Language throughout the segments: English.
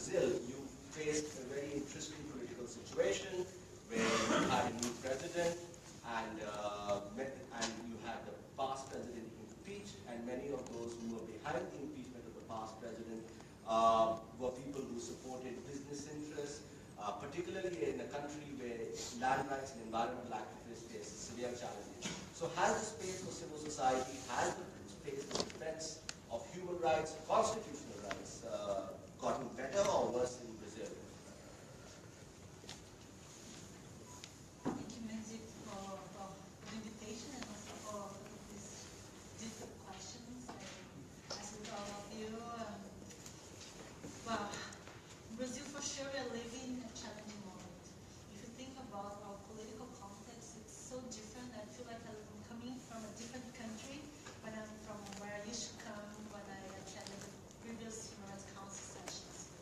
Brazil, you faced a very interesting political situation where you had a new president and you had the past president impeached, and many of those who were behind the impeachment of the past president were people who supported business interests, particularly in a country where land rights and environmental activists face severe challenges. So has the space for civil society, has the space for defense of human rights, constitutional rights, gotten better or worse in Brazil? Thank you, Mandeep, for the invitation and also for these different questions. As with all of you, well, Brazil for sure we are living a challenging moment. If you think about our political context, it's so different. I feel like I'm coming from a different country when I'm from where I used to come when I attended the previous Human Rights Council sessions.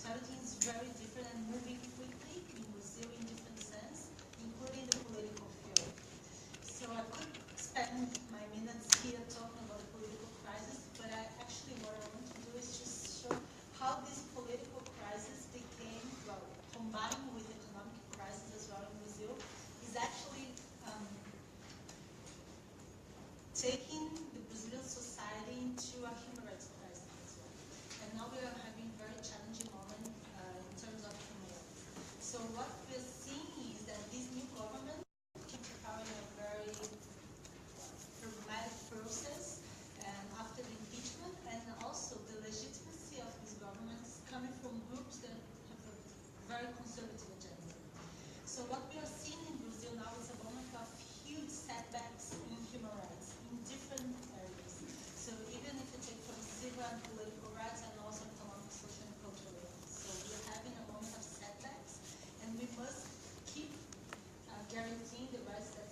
So everything is very different and moving quickly in Brazil in different sense, including the political field. So I could spend my minutes here talking about the political crisis, but actually what I want to do is just show how this political crisis became, well, combined with economic crisis as well in Brazil, is actually taking the Brazilian society into a human rights crisis as well. And now we are having a very challenging moment in terms of human rights. So what we're seeing is that this new government came to power in a very pragmatic process, and after the impeachment, and also the legitimacy of this government is coming from groups that have a very conservative agenda. So what we are seeing in Brazil now is a moment of huge setbacks in human rights in different areas. So even if you take from civil and political rights and also economic, social, and cultural rights. So we are having a moment of setbacks, and we must keep guaranteeing the rights that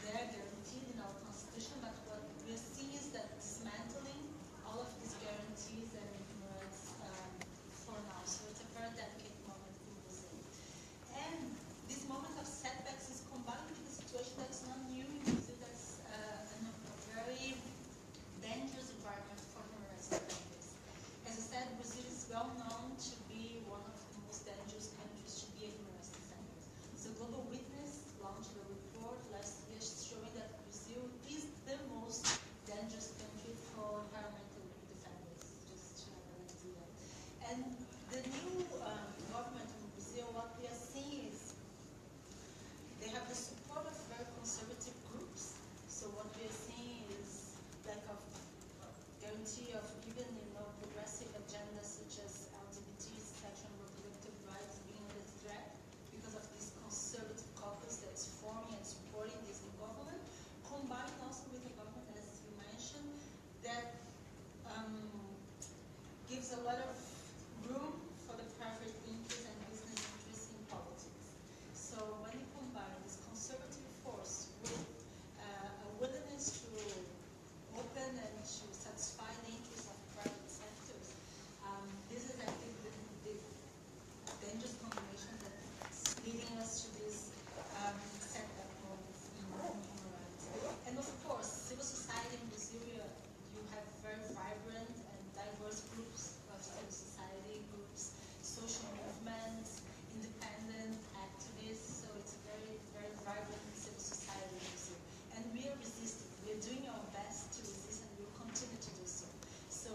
they are guaranteed in our constitution, but what we are seeing is that dismantling all of these guarantees and human rights for now. So it's a very delicate moment in Brazil. And this moment of setbacks is combined with a situation that's not new in Brazil, that's a very dangerous environment for human rights defenders. As I said, Brazil is well known to be one of the most dangerous countries to be a human rights defender. So Global Witness launched a report last year showing that Brazil is the most dangerous country for environmental defenders, just to have an idea. And the new government in Brazil, what we are seeing is they have the support of very conservative groups. So what we are seeing is lack of guarantee of even progressive agendas such as LGBT, sexual and reproductive rights being under threat because of this conservative caucus that's forming and supporting this new government, combined also with a government, as you mentioned, that gives a lot of room for the private interests and business interests in politics. So when you combine this conservative force with a willingness to open and to satisfy the interests of private sectors, this is I think the dangerous combination that's leading us to this setback moment in human rights. And of course, civil society in Brazil, you have very vibrant and diverse groups of civil society groups, social movements, independent activists. So it's a very, very vibrant civil society in Brazil. And we are resisting. We are doing our best to resist, and we will continue to do so. So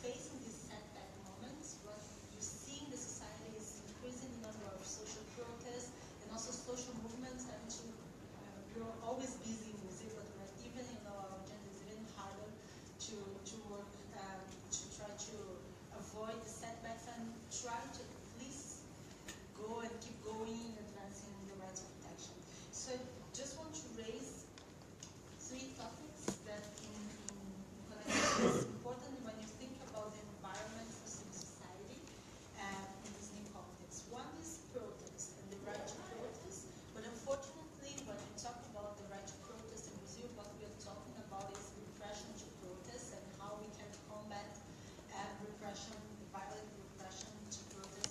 facing these setback moments, what you see in the society is increasing the number of social protests and also social movements. And we're always busy in Brazil, but even our agenda is even harder to work to try to avoid the setbacks and try to at least go and keep going, advancing the rights of protection. So I just want to raise three topics that in Conectas is important when you think about the environment for civil society in this new context. One is protest and the right to protest, but unfortunately when we talk about the right to protest in Brazil, what we are talking about is repression to protest and how we can combat repression, violent repression to protest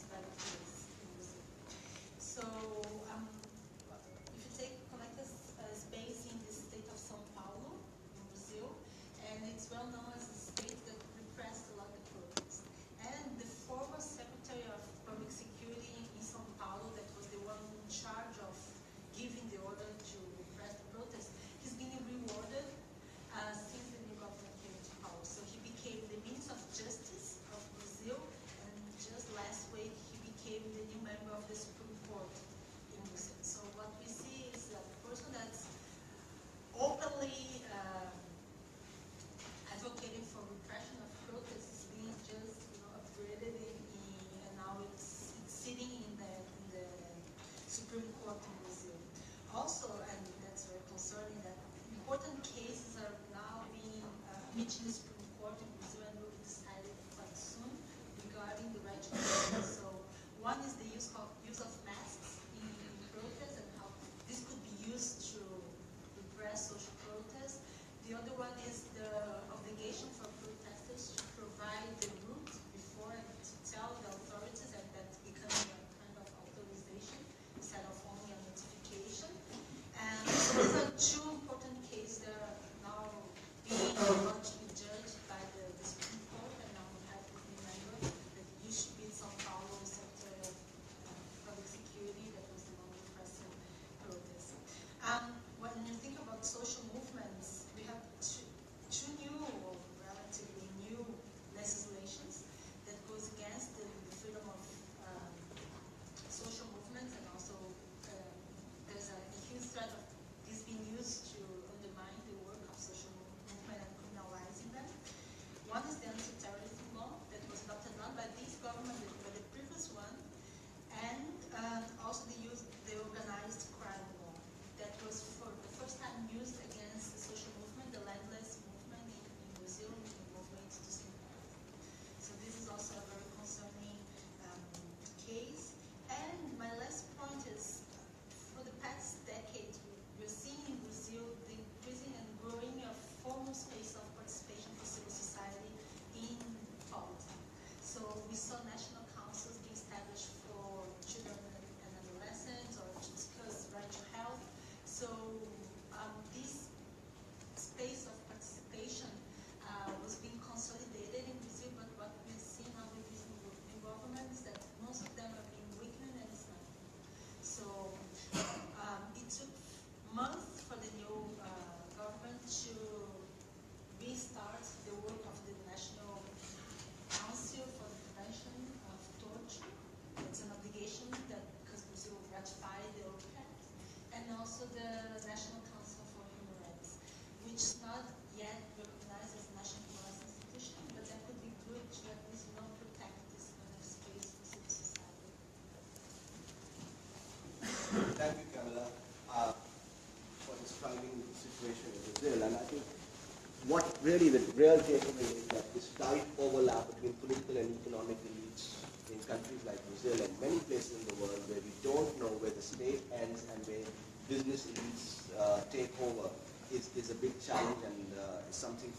really the real takeaway is that this tight overlap between political and economic elites in countries like Brazil and many places in the world where we don't know where the state ends and where business elites take over is a big challenge, and is something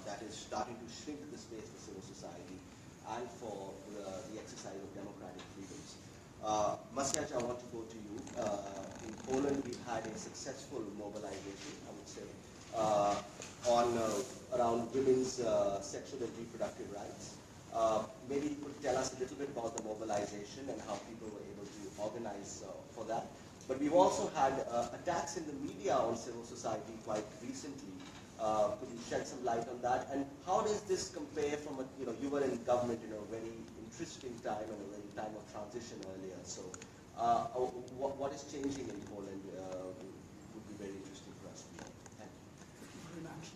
that is starting to shrink the space for civil society and for the exercise of democratic freedoms. Maciej, I want to go to you. In Poland, we've had a successful mobilization, I would say, around women's sexual and reproductive rights. Maybe you could tell us a little bit about the mobilization and how people were able to organize for that. But we've also had attacks in the media on civil society quite recently. Could you shed some light on that? And how does this compare from you were in government in a very interesting time and a very time of transition earlier. So what is changing in Poland would be very interesting for us to know. Thank you. Thank you very much.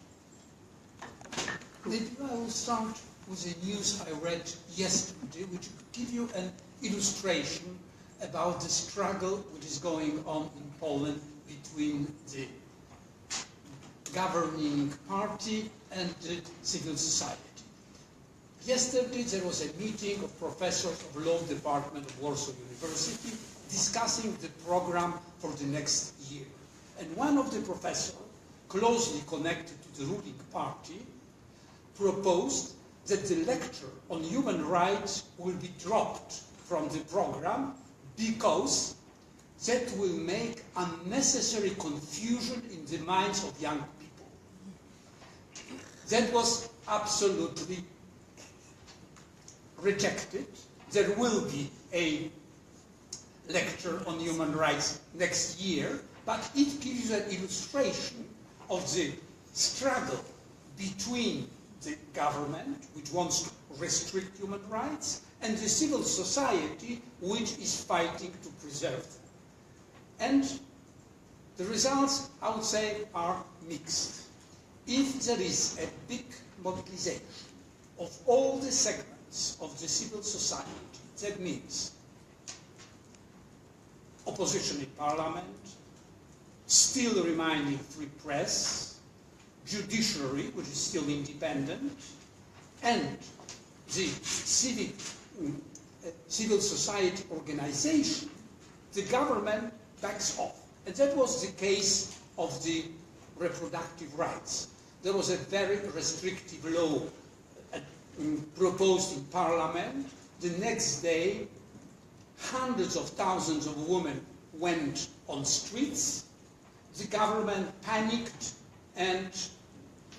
Maybe I will start with a news I read yesterday, which will give you an illustration about the struggle which is going on in Poland between the governing party and the civil society. Yesterday there was a meeting of professors of law department of Warsaw University discussing the program for the next year. And one of the professors, closely connected to the ruling party, proposed that the lecture on human rights will be dropped from the program because that will make unnecessary confusion in the minds of young people. That was absolutely rejected. There will be a lecture on human rights next year, but it gives an illustration of the struggle between the government, which wants to restrict human rights, and the civil society, which is fighting to preserve them. And the results, I would say, are mixed. If there is a big mobilization of all the segments of the civil society, that means opposition in parliament, still remaining free press, judiciary, which is still independent, and the civil society organization, the government backs off. And that was the case of the reproductive rights. There was a very restrictive law proposed in parliament. The next day, hundreds of thousands of women went on streets. The government panicked, and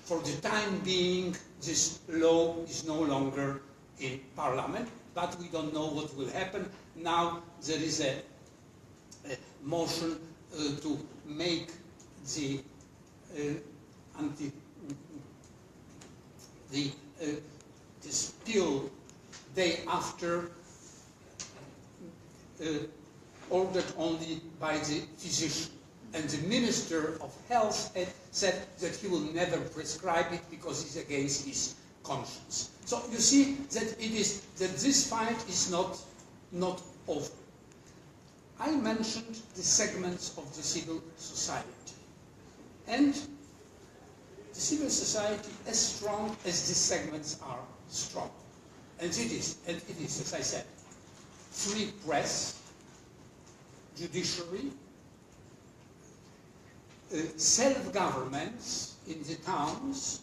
for the time being, this law is no longer in parliament, but we don't know what will happen. Now there is a motion to make the this pill day after ordered only by the physician. And the Minister of Health said that he will never prescribe it because it's against his conscience. So you see that this fight is not over. I mentioned the segments of the civil society. And the civil society, as strong as the segments are strong. And it is, as I said, free press, judiciary, self-governments in the towns,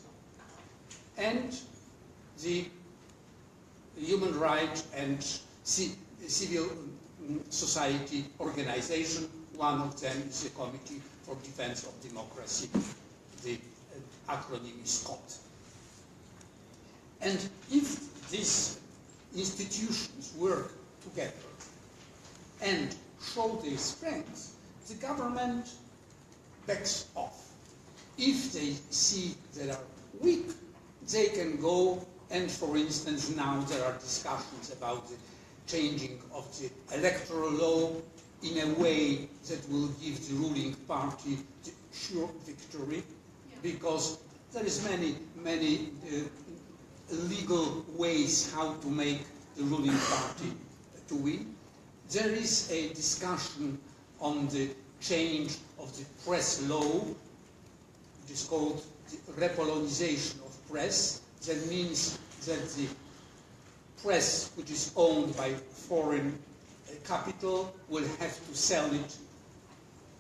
and the human rights and civil society organization. One of them is the Committee for Defense of Democracy. The acronym is COT. And if these institutions work together and show their strength, the government backs off. If they see they are weak, they can go, and for instance now there are discussions about the changing of the electoral law in a way that will give the ruling party the sure victory, because there is many legal ways how to make the ruling party to win. There is a discussion on the change of the press law, which is called the repolonization of press. That means that the press, which is owned by foreign capital, will have to sell it.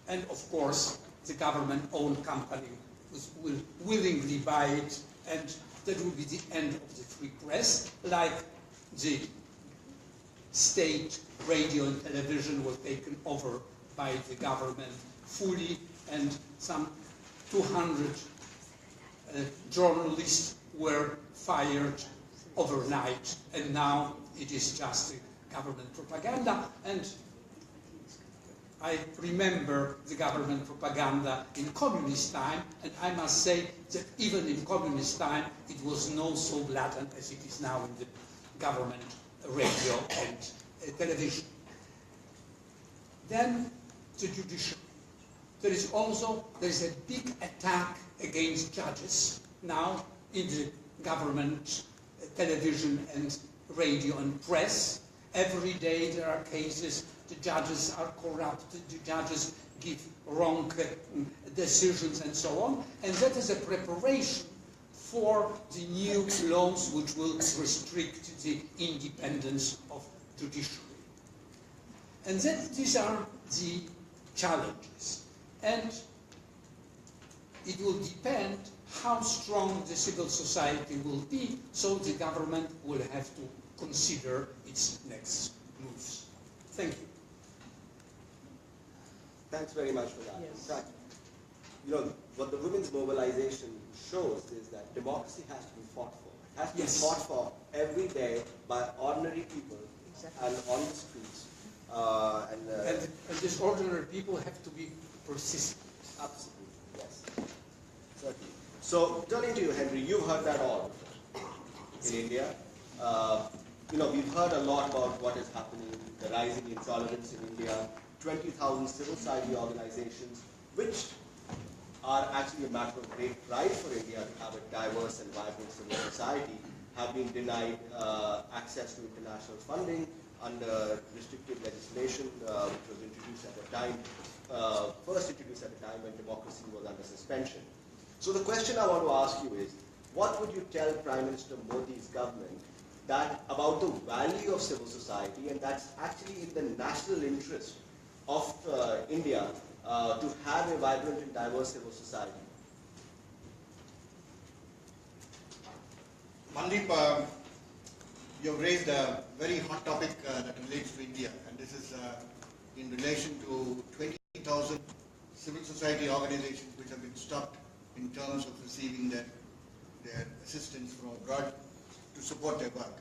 And of course, the government-owned company will willingly buy it, and that will be the end of the free press, like the state radio and television were taken over by the government fully, and some 200 journalists were fired overnight, and now it is just government propaganda. And I remember the government propaganda in communist time, and I must say that even in communist time it was not so blatant as it is now in the government radio and television. Then the judiciary. There is a big attack against judges now in the government television and radio and press. Every day there are cases, the judges are corrupt, the judges give wrong decisions and so on. And that is a preparation for the new laws which will restrict the independence of judiciary. And then these are the challenges. And it will depend how strong the civil society will be, so the government will have to consider its next moves. Thank you. Thanks very much for that. Yes. In fact, you know, what the women's mobilization shows is that democracy has to be fought for. It has to be fought for every day by ordinary people and on the streets. And these ordinary people have to be persistent. Absolutely, yes. Certainly. So, turning to you, Henri, you've heard that all in India. You know, we've heard a lot about what is happening, the rising intolerance in India, 20,000 civil society organizations, which are actually a matter of great pride for India to have a diverse and vibrant civil society, have been denied access to international funding under restrictive legislation, which was introduced at a time, first introduced at a time when democracy was under suspension. So the question I want to ask you is, what would you tell Prime Minister Modi's government about the value of civil society, and that's actually in the national interest of India to have a vibrant and diverse civil society? Mandeep, you have raised a very hot topic that relates to India, and this is in relation to 20,000 civil society organizations which have been stopped in terms of receiving their assistance from abroad to support their work.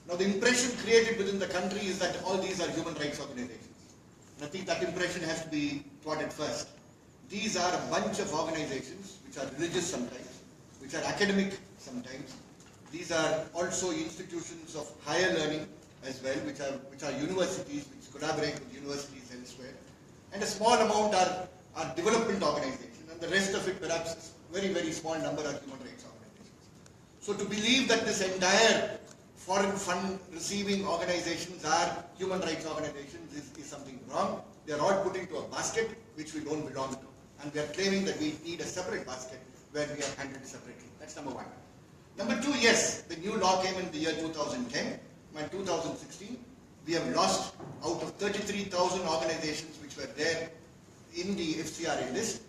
Now, the impression created within the country is that all these are human rights organizations. And I think that impression has to be thwarted first. These are a bunch of organizations which are religious sometimes, which are academic sometimes. These are also institutions of higher learning as well, which are universities, which collaborate with universities elsewhere. And a small amount are development organizations, and the rest of it, perhaps a very, very small number, are human rights organizations. So to believe that this entire foreign fund receiving organizations are human rights organizations is something wrong. They are all put into a basket which we don't belong to. And we are claiming that we need a separate basket where we are handled separately. That's number one. Number two, yes, the new law came in the year 2010. By 2016, we have lost out of 33,000 organizations which were there in the FCRA list.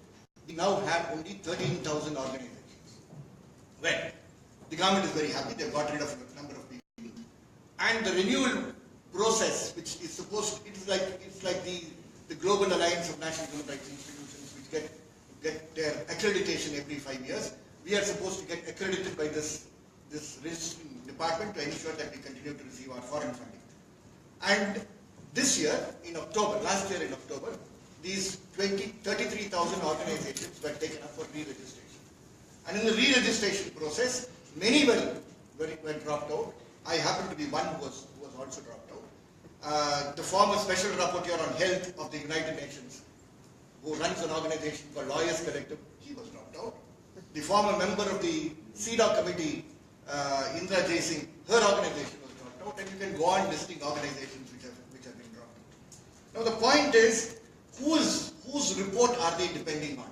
We now have only 13,000 organizations. Well, the government is very happy. They've got rid of a number of people. And the renewal process, which is supposed to, it's like the Global Alliance of National Human Rights Institutions, which get their accreditation every 5 years. We are supposed to get accredited by this registering department to ensure that we continue to receive our foreign funding. And this year, last year in October, these 33,000 organizations were taken up for re-registration. And in the re-registration process, many were dropped out. I happen to be one who was also dropped out. The former Special Rapporteur on Health of the United Nations, who runs an organization called Lawyers Collective, he was dropped out. The former member of the CEDAW committee, Indra Jaising, her organization was dropped out, and you can go on listing organizations which have been dropped out. Now the point is, whose report are they depending on?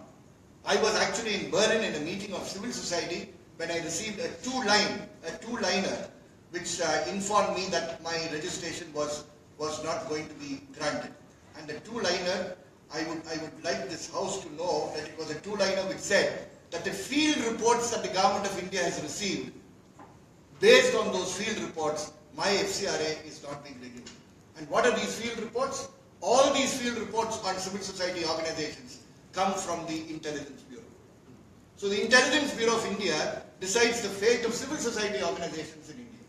I was actually in Berlin in a meeting of civil society when I received a two-liner, which informed me that my registration was not going to be granted. And the two-liner, I would like this House to know that it was a two-liner which said that the field reports that the Government of India has received, based on those field reports, my FCRA is not being renewed. And what are these field reports? All these field reports on civil society organizations come from the Intelligence Bureau. So the Intelligence Bureau of India decides the fate of civil society organizations in India.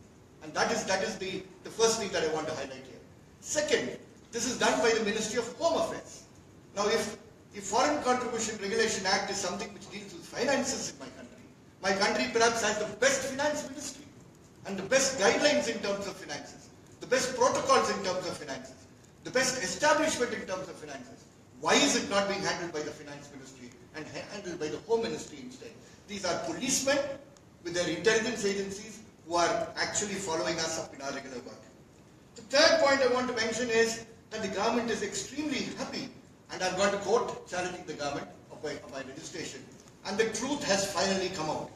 And that is the first thing that I want to highlight here. Second, this is done by the Ministry of Home Affairs. Now if Foreign Contribution Regulation Act is something which deals with finances in my country perhaps has the best finance ministry and the best guidelines in terms of finances, the best protocols in terms of finances, the best establishment in terms of finances. Why is it not being handled by the finance ministry and handled by the home ministry instead? These are policemen with their intelligence agencies who are actually following us up in our regular work. The third point I want to mention is that the government is extremely happy, and I've gone to court challenging the government of my registration, and the truth has finally come out.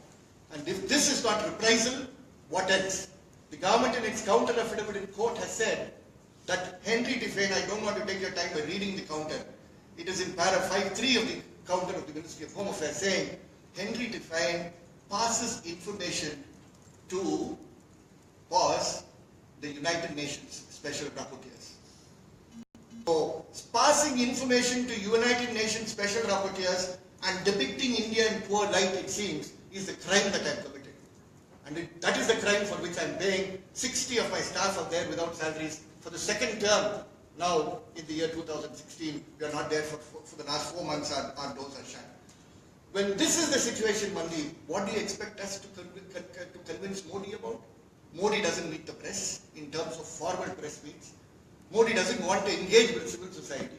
And if this is not reprisal, what else? The government in its counter affidavit in court has said that Henri Tiphagne, I don't want to take your time by reading the counter. It is in para 5.3 of the counter of the Ministry of Home Affairs saying, Henri Tiphagne passes information to the United Nations Special Rapporteurs. So, passing information to United Nations Special Rapporteurs and depicting India in poor light, it seems, is the crime that I have committed. And that is the crime for which I am paying 60 of my staff are there without salaries for the second term. Now, in the year 2016, we are not there for the last 4 months, our doors are shut. When this is the situation, Mandeep, what do you expect us to convince Modi about? Modi doesn't meet the press in terms of formal press meets. Modi doesn't want to engage with civil society.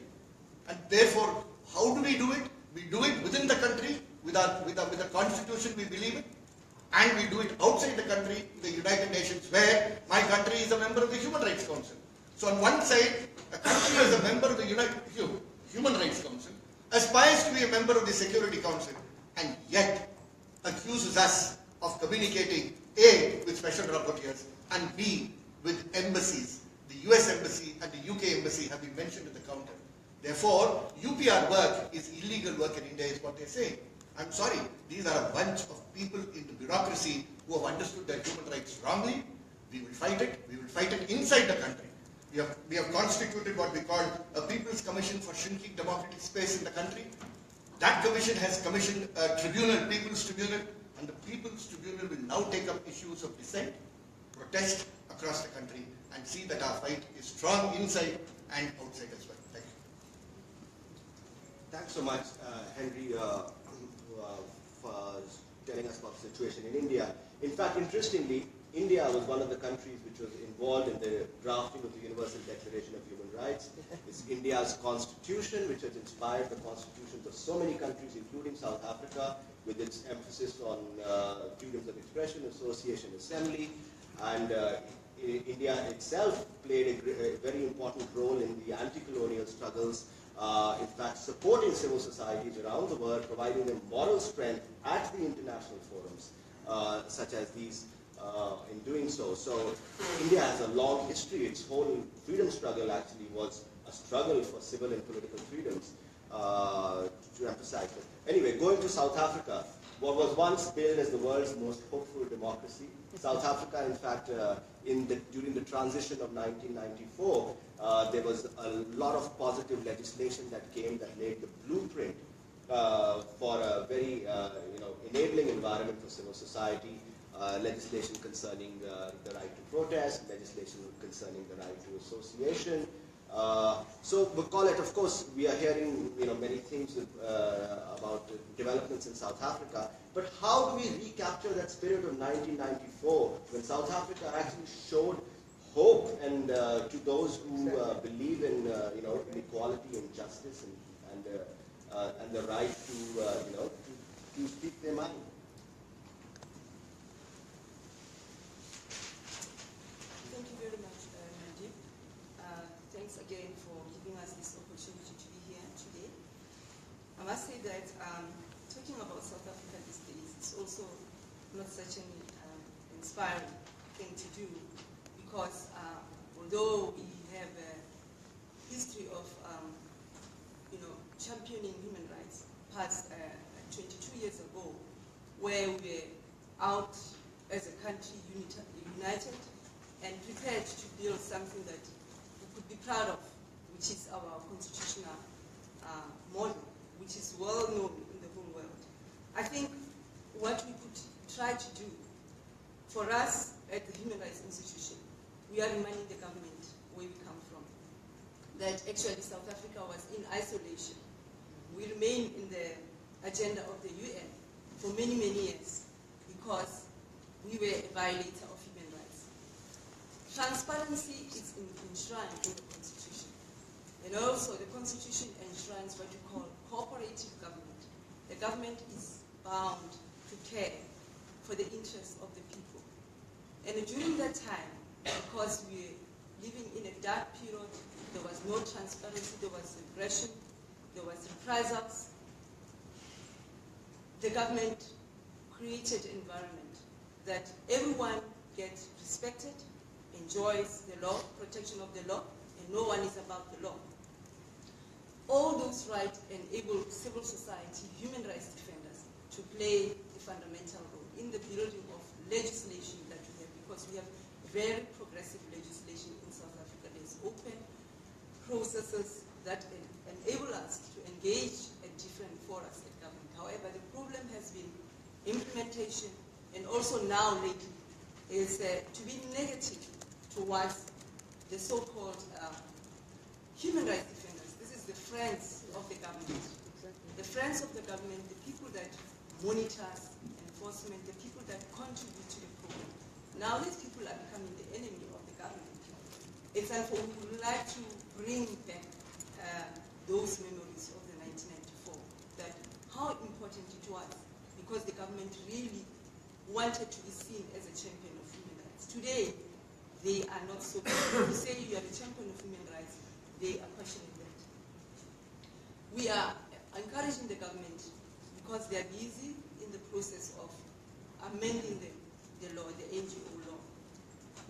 And therefore, how do we do it? We do it within the country, with the constitution we believe in, and we do it outside the country, the United Nations, where my country is a member of the Human Rights Council. So on one side, a country as a member of the Human Rights Council aspires to be a member of the Security Council, and yet accuses us of communicating A, with special rapporteurs, and B, with embassies. The US Embassy and the UK Embassy have been mentioned in the counter. Therefore, UPR work is illegal work in India, is what they say. I'm sorry, these are a bunch of people in the bureaucracy who have understood their human rights wrongly. We will fight it. We will fight it inside the country. We have constituted what we call a People's Commission for Shrinking Democratic Space in the country. That commission has commissioned a tribunal, People's Tribunal, and the People's Tribunal will now take up issues of dissent, protest across the country, and see that our fight is strong inside and outside as well. Thank you. Thanks so much, Henri, for telling us about the situation in India. In fact, interestingly, India was one of the countries which was involved in the drafting of the Universal Declaration of Human Rights. It's India's constitution, which has inspired the constitutions of so many countries, including South Africa, with its emphasis on freedoms of expression, association, assembly. And India itself played a very important role in the anti-colonial struggles, in fact supporting civil societies around the world, providing them moral strength at the international forums, such as these, in doing so. So India has a long history. Its whole freedom struggle actually was a struggle for civil and political freedoms, to emphasize it. Anyway, going to South Africa, what was once billed as the world's most hopeful democracy, South Africa, in fact, during the transition of 1994, there was a lot of positive legislation that came that laid the blueprint for a very enabling environment for civil society. Legislation concerning the right to protest, legislation concerning the right to association. So Corlett, of course, we are hearing many things about developments in South Africa, but how do we recapture that spirit of 1994 when South Africa actually showed hope and to those who believe in equality and justice and the right to speak their mind? Thank you very much, Mandeep. Thanks again for giving us this opportunity to be here today. I must say that talking about South Africa these days is also not such an inspiring thing to do, because although we have a history of championing human rights past 22 years ago, where we were out as a country united and prepared to build something that we could be proud of, which is our constitutional model, which is well known in the whole world. I think what we could try to do, for us at the Human Rights Institution, we are reminding the government where we come from, that actually South Africa was in isolation. We remain in the agenda of the UN for many, many years because we were a violator of human rights. Transparency is enshrined in the Constitution. And also the Constitution enshrines what you call cooperative government. The government is bound to care for the interests of the people. And during that time, because we were living in a dark period, there was no transparency, there was repression, there was reprisals, the government created an environment that everyone gets respected, enjoys the law, protection of the law, and no one is above the law. All those rights enable civil society, human rights defenders to play a fundamental role in the building of legislation that we have, because we have very progressive legislation in South Africa. There's open processes that enable us to engage at different forums at government. However, the problem has been implementation, and also now lately is to be negative towards the so-called human rights defenders. This is the friends of the government. The friends of the government, the people that monitor enforcement, the people that contribute to the program. Now these people are becoming the enemy of the government. It's therefore we would like to bring back those memories of the 1994, that how important it was, because the government really wanted to be seen as a champion of human rights. Today, they are not so good. If you say you are a champion of human rights, they are questioning that. We are encouraging the government, because they are busy in the process of amending the law, the NGO law.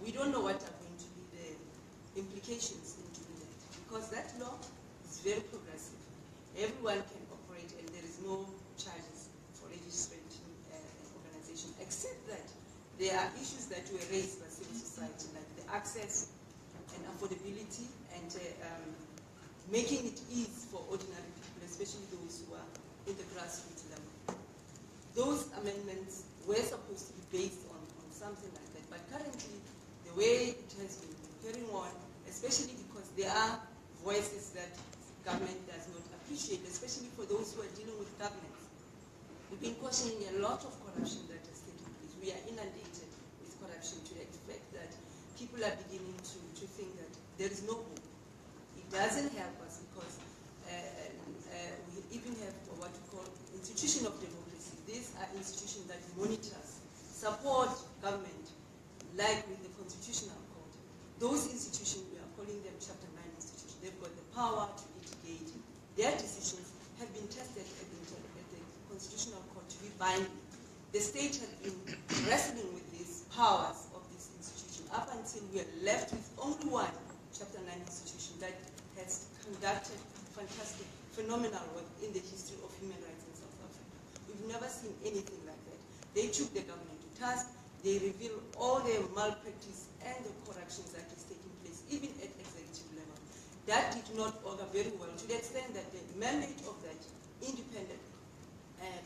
We don't know what are going to be the implications in doing that, because that law is very progressive. Everyone can operate, and there is no charges for registering an organization, except that there are issues that were raised by civil society, like the access and affordability, and making it easy for ordinary people, especially those who are in the grassroots level. Those amendments were supposed to be based on something like that, but currently, the way it has been carrying on, especially because there are voices that government does not appreciate, especially for those who are dealing with governments. We've been questioning a lot of corruption that has taken place. We are inundated with corruption to the effect that people are beginning to think that there is no hope. It doesn't help us, because we even have what we call institution of democracy. These are institutions that monitors, support government, like with the Constitutional Court. Those institutions, we are calling them Chapter 9 institutions. They've got the power to litigate. Their decisions have been tested at the Constitutional Court to be binding. The state has been wrestling with these powers of this institution up until we are left with only one Chapter 9 institution that has conducted fantastic, phenomenal work in the history of human rights in South Africa. We've never seen anything like that. They took the government to task. They revealed all the malpractice and the corruptions that is taking place, even at executive level. That did not augur very well, to the extent that the mandate of that independent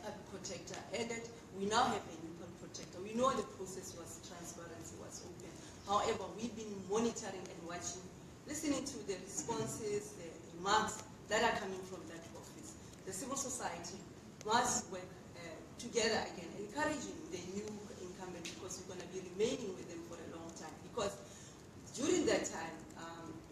public protector ended. We now have a new public protector. We know the process was transparency, was open. However, we've been monitoring and watching, listening to the responses, the remarks that are coming from that office. The civil society must work together again, encouraging the new incumbent, because we're going to be remaining with them for a long time. Because during that time,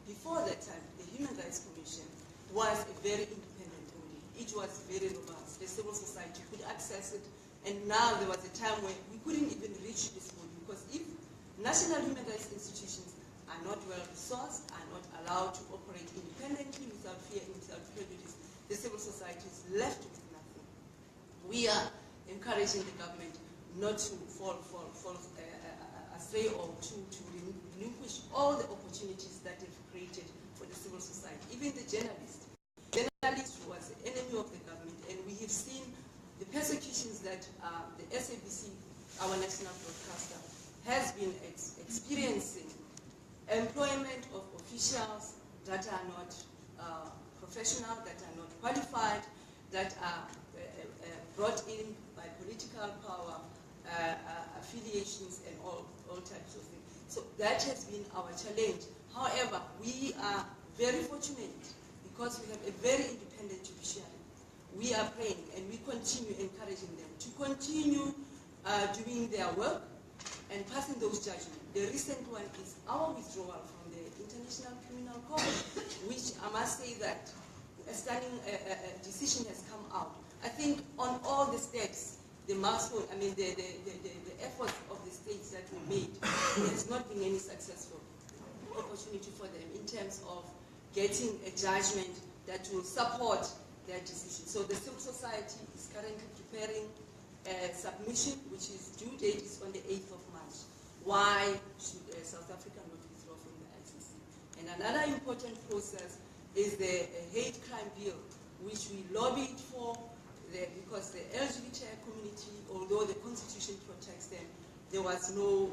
before that time, the Human Rights Commission was a very independent body. It was very robust. The civil society could access it, and now there was a time when we couldn't even reach this body, because if national human rights institutions are not well resourced, are not allowed to operate independently without fear and without prejudice, the civil society is left with nothing. We are encouraging the government not to fall astray or to relinquish all the opportunities that they've created for the civil society. Even the journalist. Journalist was the enemy of the government, and we have seen the persecutions that the SABC, our national broadcaster, has been experiencing. Employment of officials that are not professional, that are not qualified, that are brought in by political power, affiliations, and all types of things. So that has been our challenge. However, we are very fortunate because we have a very independent judiciary. We are praying and we continue encouraging them to continue doing their work and passing those judgments. The recent one is our withdrawal from the International Criminal Court, which I must say that a stunning decision has come out. I think on all the steps, the milestone, I mean the efforts of the states that we made, there has not been any successful opportunity for them in terms of getting a judgment that will support their decision. So the civil society is currently preparing a submission, which is due date is on the 8th of March. Why should South Africa not withdraw from the ICC? And another important process is the hate crime bill, which we lobbied for because the LGBTI community, although the Constitution protects them, there was no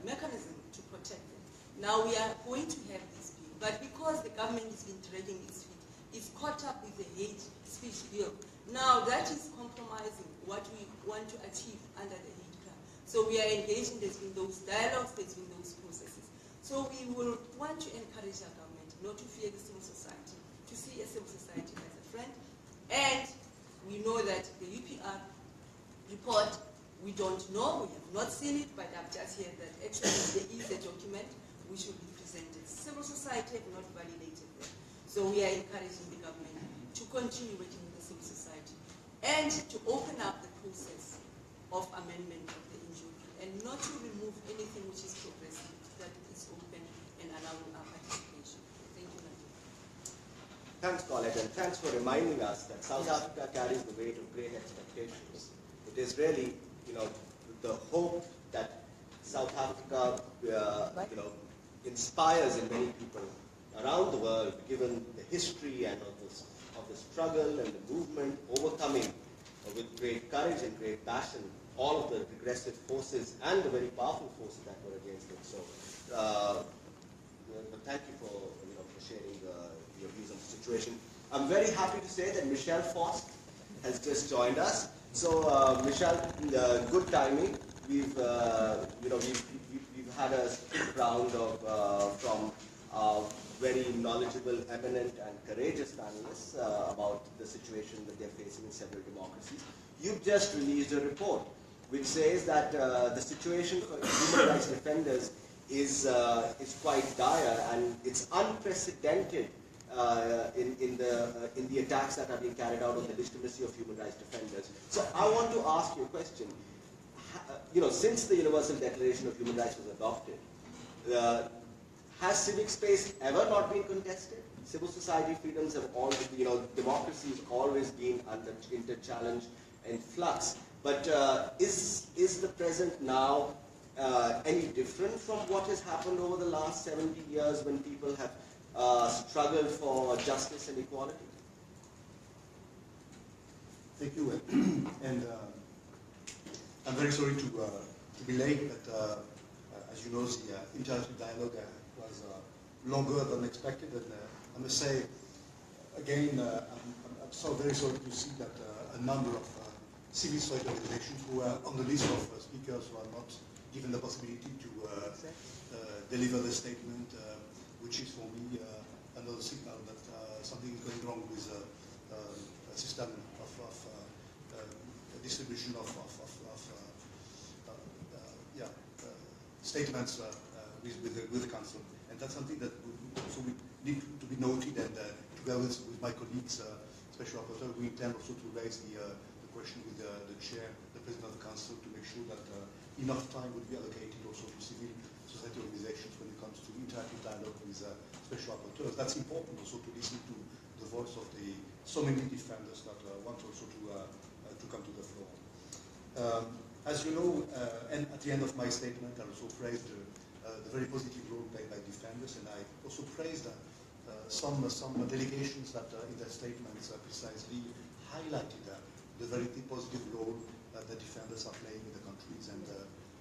mechanism to protect them. Now we are going to have this bill, but because the government has been dragging its feet, it's caught up with the hate speech bill. Now that is compromising what we want to achieve under the hate crime. So we are engaging, there's been those dialogues, there's been those processes. So we will want to encourage our government not to fear the civil society, to see a civil society as a friend. And we know that the UPR report, we don't know, we have not seen it, but I've just heard that actually there is a document which will be presented. Civil society have not validated that. So we are encouraging the government to continue working with the civil society and to open up the process of amendment of the injury and not to remove anything which is progressive, that is open and allowing our participation. Thank you, Nadia. Thanks, Corlett, and thanks for reminding us that South Africa carries the weight of great expectations. It is really, the hope that South Africa, inspires in many people around the world, given the history and of the struggle and the movement, overcoming with great courage and great passion all of the regressive forces and the very powerful forces that were against it. So, but thank you for sharing your views on the situation. I'm very happy to say that Michel Forst has just joined us. So, Michel, good timing. We've had a quick round of from very knowledgeable, eminent, and courageous panelists about the situation that they're facing in several democracies. You've just released a report which says that the situation for human rights defenders is quite dire, and it's unprecedented in the attacks that are being carried out on the legitimacy of human rights defenders. So I want to ask you a question. Since the Universal Declaration of Human Rights was adopted, has civic space ever not been contested? Civil society freedoms have always, democracy has always been under challenge and flux. But is the present now any different from what has happened over the last 70 years when people have struggled for justice and equality? Thank you. And I'm very sorry to be late, but as you know, the interactive dialogue was longer than expected. And I must say, again, I'm so very sorry to see that a number of civil society organizations who are on the list of speakers who are not given the possibility to deliver the statement, which is for me another signal that something is going wrong with a system of distribution of statements with the council, and that's something that also we need to be noted. And together with my colleagues, Special Rapporteur, we intend also to raise the question with the chair, the president of the council, to make sure that enough time would be allocated also to civil society organizations when it comes to interactive dialogue with Special Rapporteurs. That's important also to listen to the voice of the so many defenders that want also to come to the floor. As you know, and at the end of my statement, I also praised the very positive role played by defenders, and I also praised some delegations that in their statements precisely highlighted the very positive role that defenders are playing in the countries. And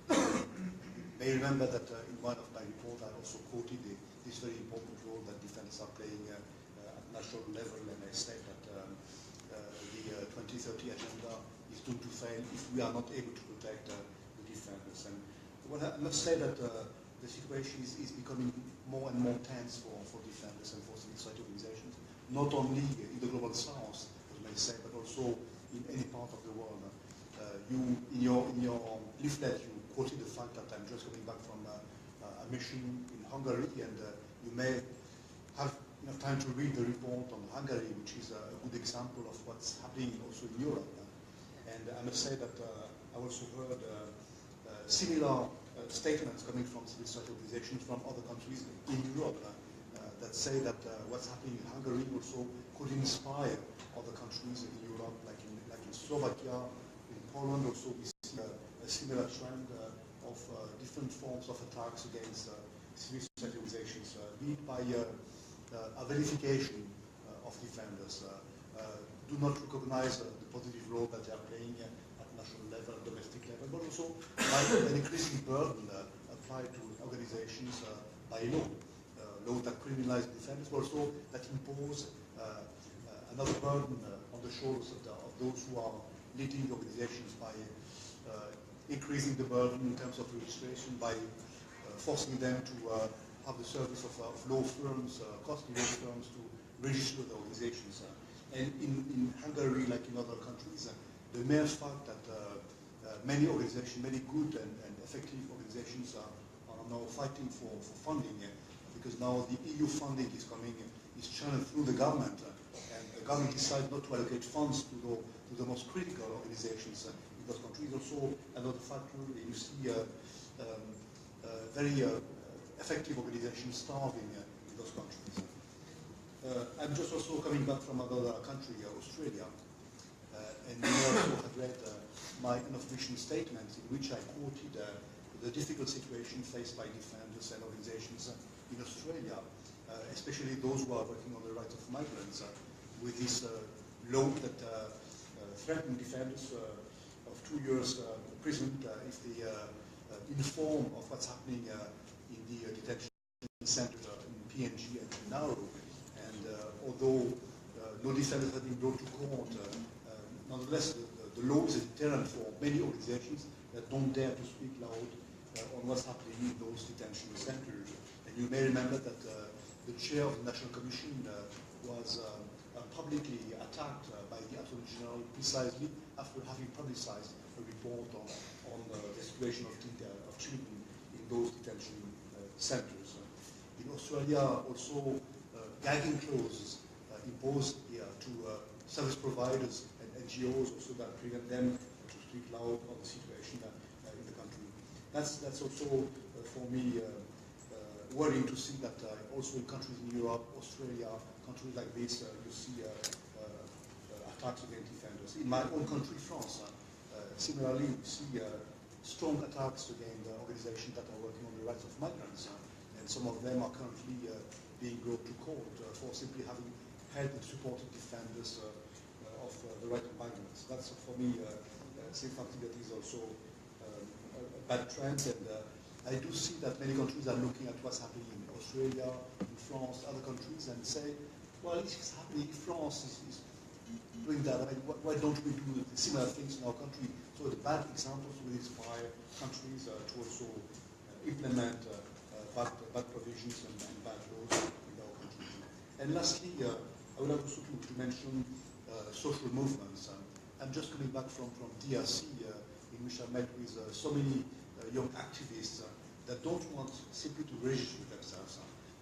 you may remember that in one of my reports I also quoted this very important role that defenders are playing at national level, and I said that the 2030 agenda is doomed to fail if we are not able to protect the defenders. And well, I must say that the situation is becoming more and more tense for defenders and for civil society organizations, not only in the global south, as I say, but also in any part of the world. In your leaflet, you quoted the fact that I'm just coming back from a mission in Hungary, and you may have enough time to read the report on Hungary, which is a good example of what's happening also in Europe. And I must say that I also heard similar statements coming from civil society organizations from other countries in Europe that say that what's happening in Hungary also could inspire other countries in Europe, like in Slovakia, in Poland. Also, we see a similar trend of different forms of attacks against civil society organizations, be it by a vilification of defenders, do not recognize the positive role that they are playing at national level, domestic level, but also by an increasing burden applied to organizations by law that criminalize defenders, but also that impose another burden on the shoulders of those who are leading organizations by increasing the burden in terms of registration, by forcing them to have the service of law firms, costly law firms to register the organizations. And in Hungary, like in other countries, the mere fact that many organizations, many good and effective organizations are now fighting for funding, because now the EU funding is channeled through the government, and the government decides not to allocate funds to the most critical organizations in those countries. Also, another factor, you see very effective organizations starving in those countries. I'm just also coming back from another country, Australia, and you also have read my mission statement in which I quoted the difficult situation faced by defenders and organizations in Australia, especially those who are working on the rights of migrants, with this law that threatened defenders of 2 years prison if they inform of what's happening in the detention center in PNG and Nauru. And although no defenders have been brought to court, nonetheless the law is a deterrent for many organizations that don't dare to speak loud on what's happening in those detention centers. And you may remember that the chair of the National Commission was publicly attacked by the Attorney General precisely after having publicized a report on the situation of children in those detention centers. In Australia, also gagging clauses imposed to service providers and NGOs also that prevent them to speak loud on the situation in the country. That's also for me worrying to see that also in countries in Europe, Australia, countries like this, you see attacks against defenders. In my own country, France, similarly, we see strong attacks against organizations that are working on the rights of migrants, and some of them are currently being brought to court for simply having helped and supported defenders of the right of migrants. That's for me something that is also a bad trend, and I do see that many countries are looking at what's happening in Australia, in France, other countries, and say, well, it's happening. France is doing that. I mean, why don't we do similar things in our country? So the bad examples will inspire countries to also implement bad provisions and bad laws in our countries. And lastly, I would like also to mention social movements. I'm just coming back from DRC, in which I met with so many young activists that don't want simply to register themselves,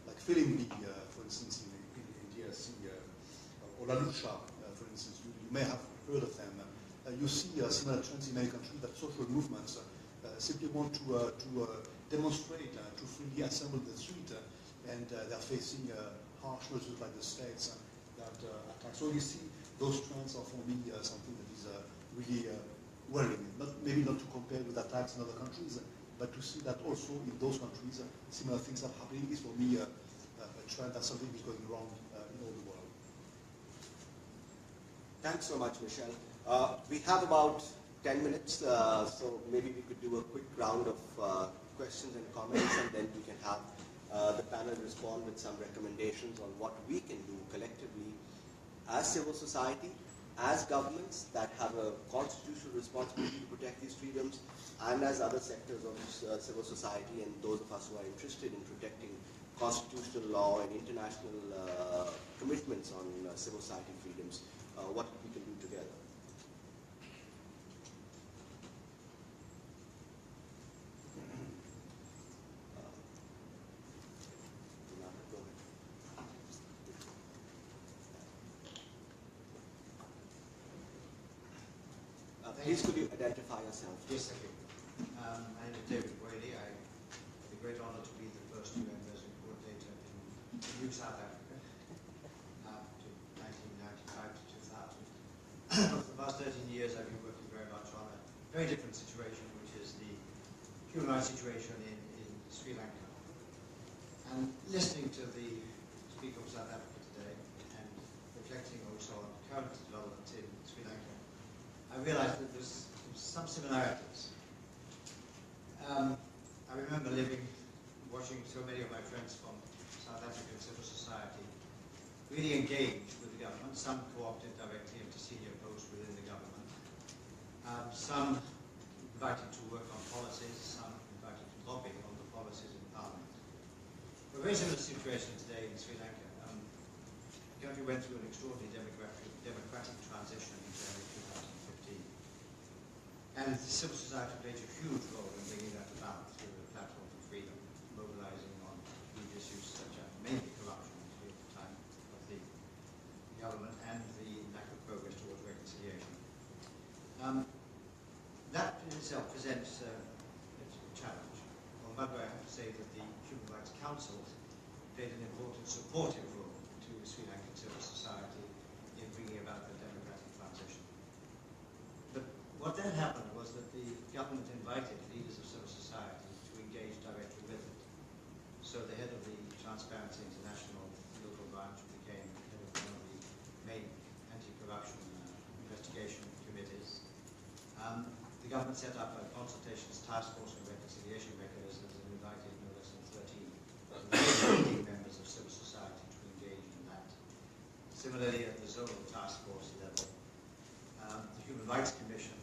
like Filimbi, for instance, in DRC, or La Lucha, for instance. You may have heard of them. You see similar trends in many countries that social movements simply want to demonstrate, to freely assemble the street, and they're facing harsh measures by the states that attack. So you see, those trends are for me something that is really worrying. Maybe not to compare with attacks in other countries, but to see that also in those countries, similar things are happening is for me a trend that something is going wrong in all the world. Thanks so much, Michel. We have about 10 minutes, so maybe we could do a quick round of questions and comments, and then we can have the panel respond with some recommendations on what we can do collectively as civil society, as governments that have a constitutional responsibility to protect these freedoms, and as other sectors of civil society and those of us who are interested in protecting constitutional law and international commitments on civil society freedoms, what we can do together. Please could you identify yourself? Yes, thank you. My name is David Whaley. I have the great honor to be the first UN resident coordinator in New South Africa to 1995 to 2000. For the past 13 years I've been working very much on a very different situation, which is the human rights situation in Sri Lanka. And listening to the speaker of South Africa today and reflecting also on current developments in Sri Lanka, I realized that there's some similarities. I remember watching so many of my friends from South African civil society really engaged with the government, some co-opted directly into senior posts within the government, some invited to work on policies, some invited to lobby on the policies in Parliament. A very similar situation today in Sri Lanka. The country went through an extraordinary democratic transition in January 2015. And civil society played a huge role in bringing that about through the Platform for Freedom, mobilizing on huge issues such as mainly corruption at the time of the government and the lack of progress towards reconciliation. That in itself presents a challenge. On one way, I have to say that the Human Rights Council played an important supportive role to Sri Lankan civil society in bringing about the democratic transition. But what then happened was that the government invited leaders of civil society to engage directly with it. So the head of the Transparency International local branch became head of one of the main anti-corruption investigation committees. The government set up a consultations task force and reconciliation mechanisms and invited no less than 13 members of civil society to engage in that. Similarly, at the zonal task force level, the Human Rights Commission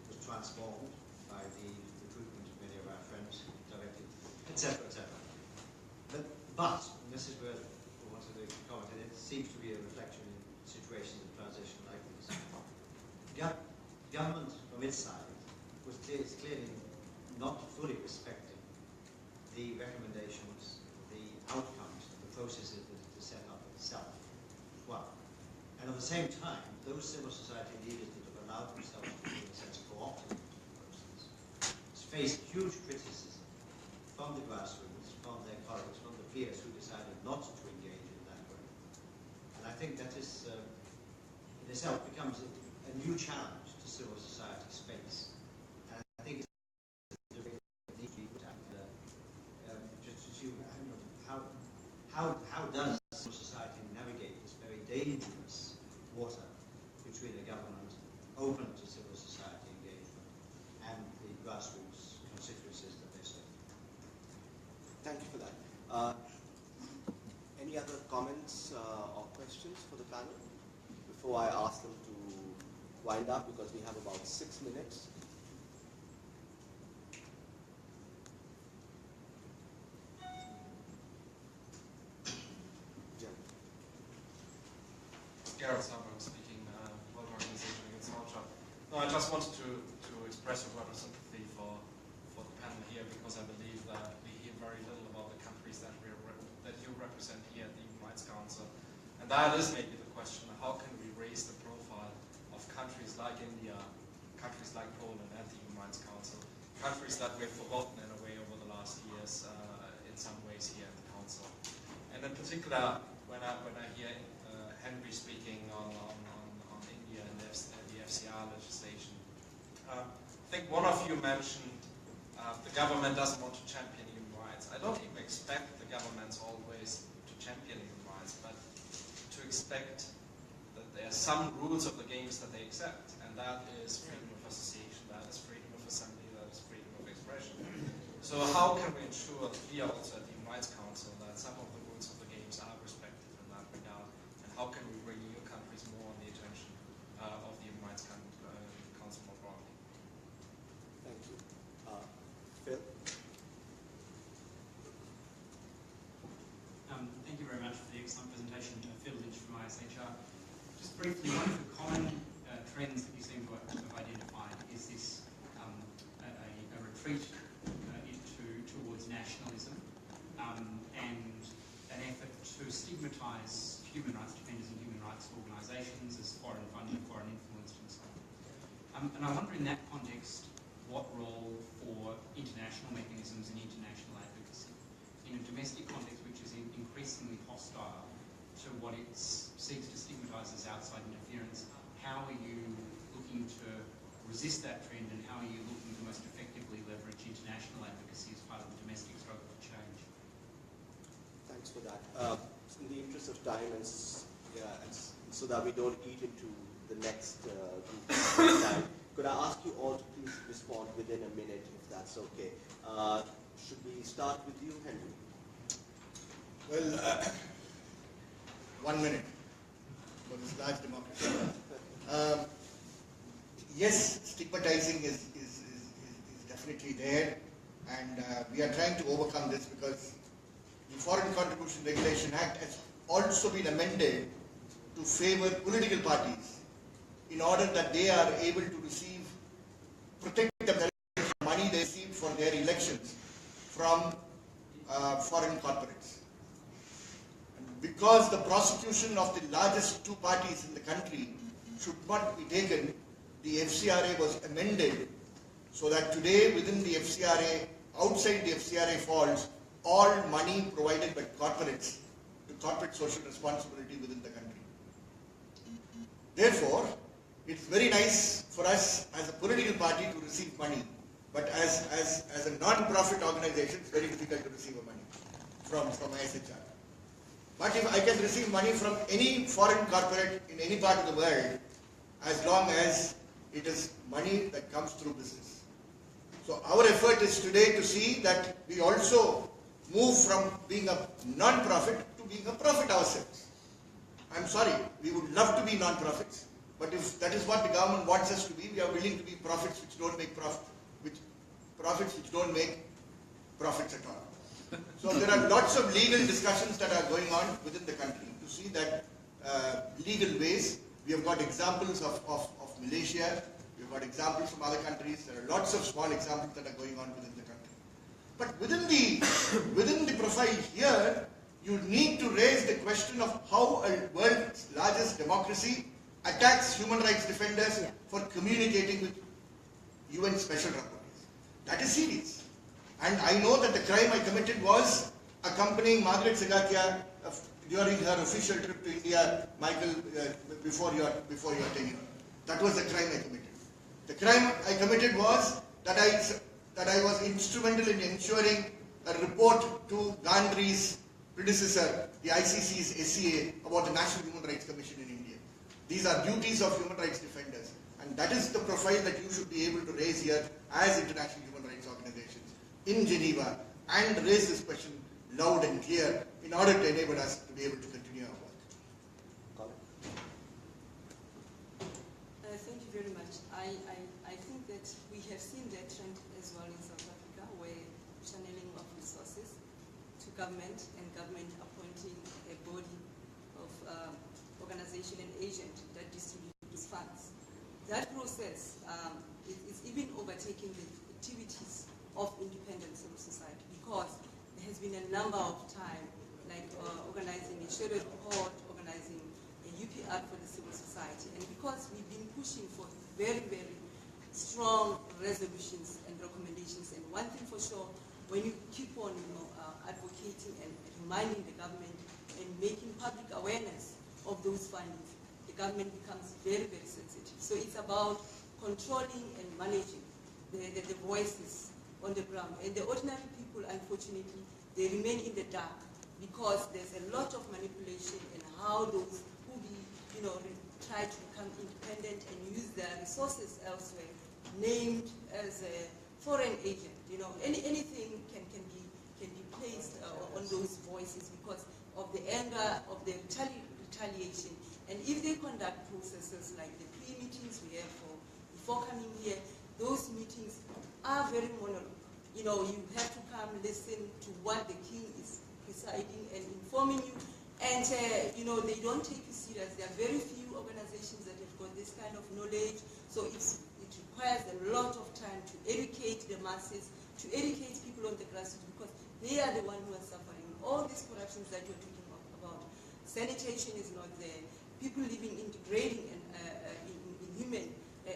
was transformed by the recruitment of many of our friends directly, etc., etc. But, and this is where I wanted to comment, and it seems to be a reflection in situations of transition like this. Government, from its side, is clearly not fully respecting the recommendations, the outcomes, the processes that it has set up itself as well. And at the same time, those civil society leaders that have allowed themselves to be, in a sense, co-opted into the process, face huge criticism from the grassroots, from their colleagues, from the peers who decided not to engage in that way. And I think that is, in itself, becomes a new challenge to civil society space. And I think it's a debate that needs to be put out there. Just to see how does civil society navigate this very dangerous water between a government open to civil society engagement and the grassroots constituencies that they serve? Thank you for that. Any other comments or questions for the panel before I ask them to wind up, because we have about 6 minutes? Gareth Summer speaking, World Organization Against Torture. No, I just wanted to express a word of sympathy for the panel here, because I believe that we hear very little about the countries that you represent here at the Human Rights Council. And that is maybe the question: how can we raise the profile of countries like India, countries like Poland at the Human Rights Council, countries that we've forgotten in a way over the last years in some ways here at the Council. And in particular, when I hear Henri speaking on India and the FCR legislation. I think one of you mentioned the government doesn't want to champion human rights. I don't even expect the governments always to champion human rights, but to expect that there are some rules of the games that they accept, and that is freedom of association, that is freedom of assembly, that is freedom of expression. So how can we ensure here also at the Human Rights Council that some of the rules of the games are respected in that regard, and how can we bring new countries more on the attention of the Human Rights Council more broadly? Thank you. Phil? Thank you very much for the excellent presentation. Phil Lynch from ISHR. Just briefly, one of the common trends that you seem to have identified is this a retreat towards nationalism and an effort to stigmatise human rights defenders and human rights organisations as foreign funded, foreign influenced and so on. And I wonder in that context what role for international mechanisms and international advocacy in a domestic context which is increasingly hostile to what it seeks to stigmatise as outside interference. How are you looking to resist that trend, and how are you looking to most effectively leverage international advocacy as part of the domestic struggle for change? Thanks for that. In the interest of time, and so that we don't eat into the next group time, could I ask you all to please respond within a minute, if that's okay? Should we start with you, Henri? Well, 1 minute for this large democracy. Yes, stigmatizing is definitely there, and we are trying to overcome this because the Foreign Contribution Regulation Act has also been amended to favor political parties in order that they are able to protect the money they receive for their elections from foreign corporates. And because the prosecution of the largest two parties in the country should not be taken, the FCRA was amended so that today within the FCRA, outside the FCRA falls all money provided by corporates to corporate social responsibility within the country. Therefore, it's very nice for us as a political party to receive money, but as a non-profit organization, it's very difficult to receive money from ISHR. But if I can receive money from any foreign corporate in any part of the world, as long as it is money that comes through business. So our effort is today to see that we also move from being a non-profit to being a profit ourselves. I'm sorry, we would love to be non-profits, but if that is what the government wants us to be, we are willing to be profits which don't make profits which don't make profits at all. So there are lots of legal discussions that are going on within the country to see that legal ways. We have got examples of Malaysia, we have got examples from other countries. There are lots of small examples that are going on within the country. But within the profile here, you need to raise the question of how a world's largest democracy attacks human rights defenders for communicating with UN Special Rapporteurs. That is serious. And I know that the crime I committed was accompanying Margaret Sagakia during her official trip to India, Michael, before your tenure. That was the crime I committed. The crime I committed was that I was instrumental in ensuring a report to Gandhi's predecessor, the ICC's SCA, about the National Human Rights Commission in India. These are duties of human rights defenders, and that is the profile that you should be able to raise here as international human rights organizations in Geneva, and raise this question loud and clear in order to enable us to be able to continue our work. Corlett? Thank you very much. I think that we have seen that trend as well in South Africa, where channeling of resources to government and government appointing a body of organization and agent that distributes funds. That process is even overtaking the activities of independent civil society, because there has been a number of times, like organizing a shadow report, organizing a UPR for the civil society, and because we've been pushing for very, very strong resolutions and recommendations. And one thing for sure, when you keep on advocating and reminding the government and making public awareness of those findings, the the government becomes very, very sensitive. So it's about controlling and managing the voices on the ground. And the ordinary people, unfortunately, they remain in the dark because there's a lot of manipulation in how those who try to become independent and use their resources elsewhere, named as a foreign agent. Anything can be placed on those voices because of the anger, of the retaliation. And if they conduct processes like the pre-meetings we have before coming here, those meetings are very monologue. You have to come listen to what the king is presiding and informing you. And, they don't take you serious. There are very few organizations that have got this kind of knowledge. So it requires a lot of time to educate the masses, to educate people on the grassroots, because they are the ones who are suffering. All these corruptions that you're talking about, sanitation is not there. People living in degrading and inhuman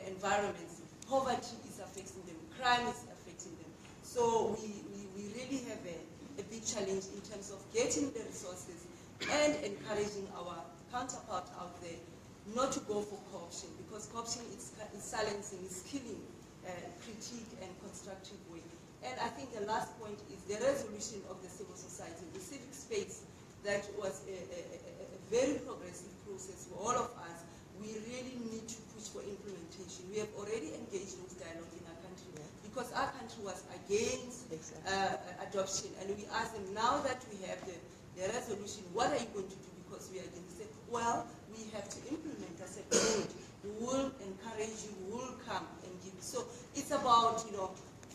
environments. Poverty is affecting them. Crime is affecting them. So we really have a big challenge in terms of getting the resources and encouraging our counterpart out there not to go for corruption, because corruption is silencing, is killing critique and constructive way. And I think the last point is the resolution of the civil society, the civic space, that was a very progressive process for all of us. We really need to push for implementation. We have already engaged those dialogue in our country because our country was against adoption, and we asked them, now that we have the resolution, what are you going to do? Because we are going to say, well, we have to implement. I said, good. We will encourage you, we will come and give. So it's about,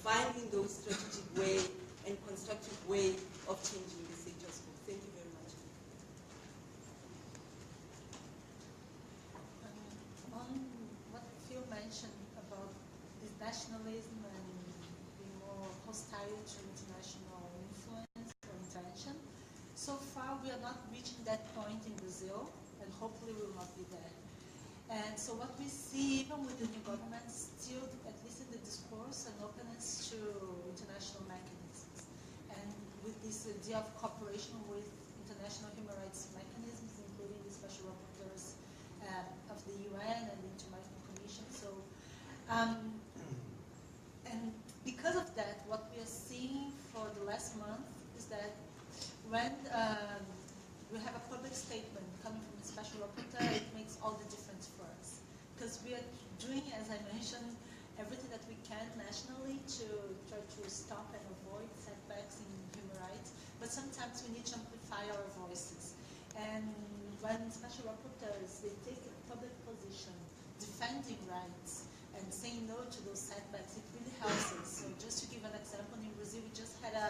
finding those strategic way and constructive way of changing the status quo. Thank you very much. On what Phil mentioned about this nationalism and being more hostile to international influence or intervention, so far we are not reaching that point in Brazil, and hopefully we will not be there. And so what we see, even with the new government, still, at least in the discourse, an openness to international mechanisms. And with this idea of cooperation with international human rights mechanisms, including the Special Rapporteurs of the UN and the International Commission. So, and because of that, what we are seeing for the last month is that when we have a public statement coming from the Special Rapporteur, it makes all the difference for us. Because we are doing, as I mentioned, everything that we can nationally to try to stop and avoid setbacks in human rights, but sometimes we need to amplify our voices. And when Special Rapporteurs, they take a public position, defending rights, and saying no to those setbacks, it really helps us. So just to give an example, in Brazil, we just had a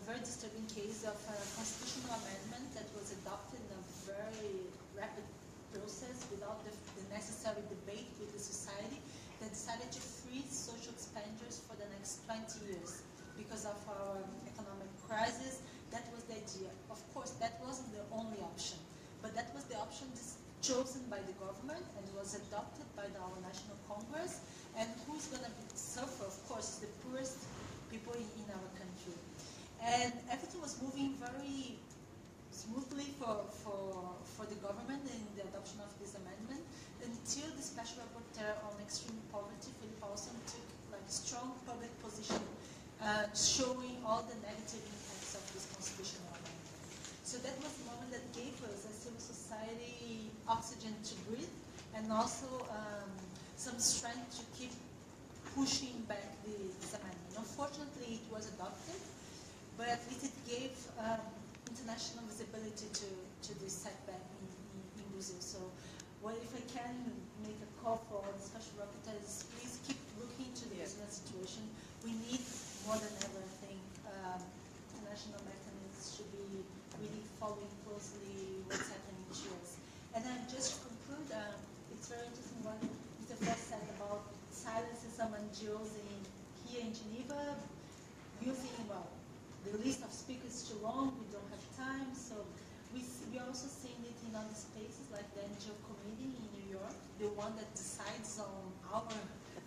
very disturbing case of a constitutional amendment that was adopted in a very rapid process without the necessary debate with the society, that decided to freeze social expenditures for the next 20 years because of our economic crisis. That was the idea. Of course, that wasn't the only option, but that was the option chosen by the government and was adopted by our National Congress. And who's going to suffer, of course, is the poorest people in our country. And everything was moving very smoothly for the government in the adoption of this amendment until the Special Rapporteur on Extreme Poverty, Philip Paulson, took like a strong public position showing all the negative impacts of this constitutional amendment. So that was the moment that gave us as civil society oxygen to breathe and also some strength to keep pushing back this amendment. Unfortunately, it was adopted, but at least it gave international visibility to this setback in Brazil. So, well, if I can make a call for the Special Rapporteurs, please keep looking to the Brazilian situation. We need more than ever, I think, international mechanisms should be really following closely what's happening to us. And then just to conclude, it's very interesting what Mr. Forst said about silencing some NGOs here in Geneva, using, well, the list of speakers is too long, we don't have time, so we are also seeing it in other spaces like the NGO committee in New York, the one that decides on our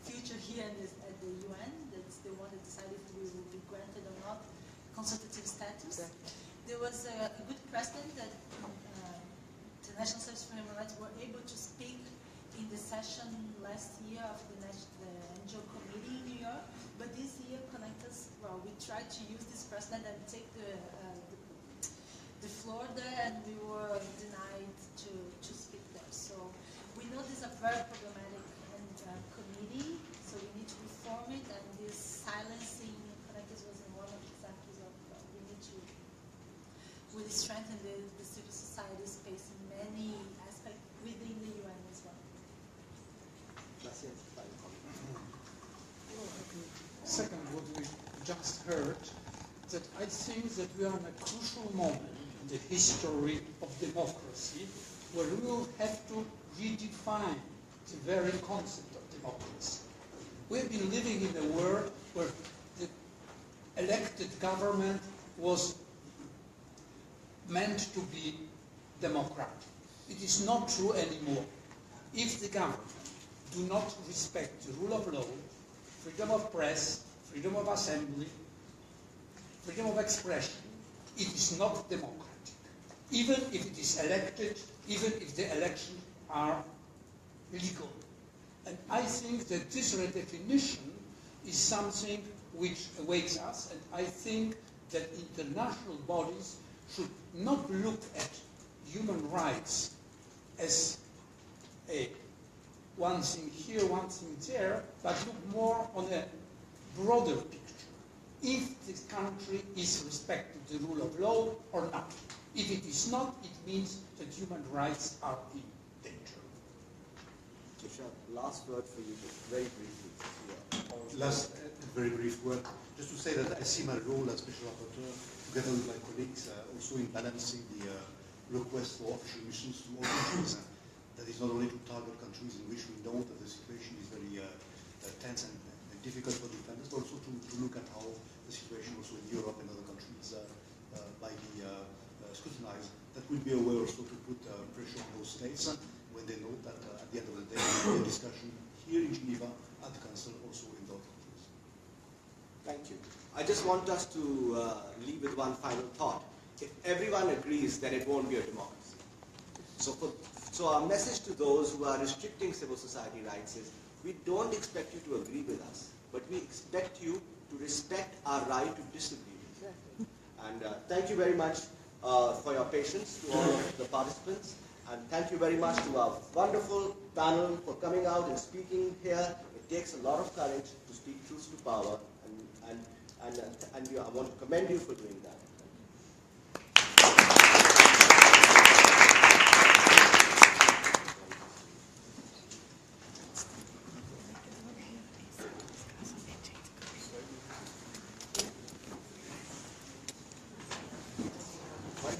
future here at the UN, that's the one that decides if we will be granted or not consultative status. Exactly. There was a good precedent that the National Service for Human Rights were able to speak in the session last year of the NGO committee in New York. But this year, Conectas, well, we tried to use this precedent and take the floor there, and we were denied to speak there. So we know this is a very problematic committee, so we need to reform it, and this silencing Conectas was one of the examples of we need to really strengthen the civil society space in many aspects within the UN as well. Second, what we just heard, that I think that we are in a crucial moment in the history of democracy where we will have to redefine the very concept of democracy. We have been living in a world where the elected government was meant to be democratic. It is not true anymore. If the government do not respect the rule of law, freedom of press, freedom of assembly, freedom of expression, it is not democratic. Even if it is elected, even if the elections are legal. And I think that this redefinition is something which awaits us, and I think that international bodies should not look at human rights as a one thing here, one thing there, but look more on a broader picture. If this country is respecting the rule of law or not. If it is not, it means that human rights are in danger. Michel, last word for you, very briefly. Last, very brief word. Just to say that I see my role as Special Rapporteur, together with my colleagues, also in balancing the request for official missions to all countries. That is not only to target countries in which we know that the situation is very tense and difficult for defenders, but also to look at how the situation also in Europe and other countries might be scrutinized. That will be a way also to put pressure on those states when they know that at the end of the day, there will be a discussion here in Geneva at the Council, also in those countries. Thank you. I just want us to leave with one final thought. If everyone agrees, then it won't be a democracy. So our message to those who are restricting civil society rights is, we don't expect you to agree with us, but we expect you to respect our right to disagree with you. And thank you very much for your patience to all of the participants. And thank you very much to our wonderful panel for coming out and speaking here. It takes a lot of courage to speak truth to power, and I want to commend you for doing that. Why